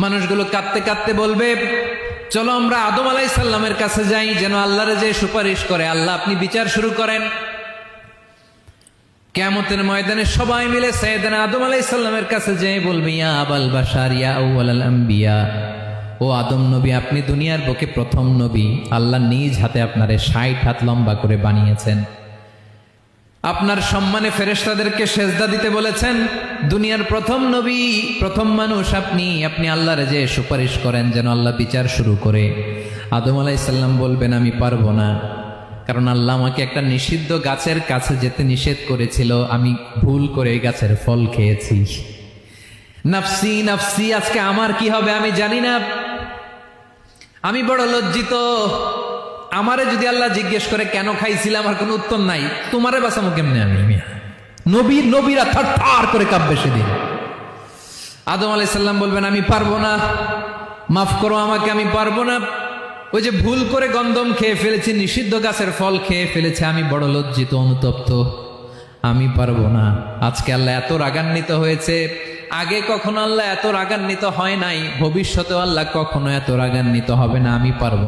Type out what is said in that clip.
মানুষগুলো কাঁদতে কাঁদতে বলবে, চলো আমরা আদম আলাইহিস সালামের কাছে যাই, যেন আল্লাহরে যে সুপারিশ করে, আল্লাহ আপনি বিচার শুরু করেন। কিয়ামতের ময়দানে সবাই মিলে সাইয়েদনা আদম আলাইহিস সালামের কাছে যেয়ে বলবে, ইয়া আবাল বাশার ইয়া আউয়ালাল আম্বিয়া, ও আদম নবী, আপনি দুনিয়ার বুকে প্রথম নবী। আল্লাহ নিজ হাতে আপনারে 60 হাত লম্বা করে বানিয়েছেন, আপনার সম্মানে ফেরেশতাদেরকে সেজদা দিতে বলেছেন। দুনিয়ার প্রথম নবী, প্রথম মানুষ আপনি। আপনি আল্লাহরে যে সুপারিশ করেন যেন আল্লাহ বিচার শুরু করে। আদম আলাইহিস সালাম বলবেন, আমি পারবো না, কারণ আল্লাহ আমাকে একটা নিষিদ্ধ গাছের কাছে যেতে নিষেধ করেছিল, আমি ভুল করে এই গাছের ফল খেয়েছি। নাফসি নাফসি, আজকে আমার কি হবে আমি জানি না, আমি বড় লজ্জিত। আমারে যদি আল্লাহ জিজ্ঞেস করে কেন খাইছিলাম, আমার কোনো উত্তর নাই, তোমারে বাঁচাবো কেমনে আমি? নবীরা থার থার করে কাঁপবে সেদিন। আদম আলাইহিস সালাম বলবেন, আমি পারবো না, মাফ করো আমাকে, আমি পারবো না। ওই যে ভুল করে গন্ধম খেয়ে ফেলেছি, নিষিদ্ধ গাছের ফল খেয়ে ফেলেছে, আমি বড় লজ্জিত, অনুতপ্ত, আমি পারবো না। আজকে আল্লাহ এত রাগান্বিত হয়েছে, আগে কখনো আল্লাহ এত রাগান্বিত হয় নাই, ভবিষ্যতেও আল্লাহ কখনো এত রাগান্বিত হবে না, আমি পারবো।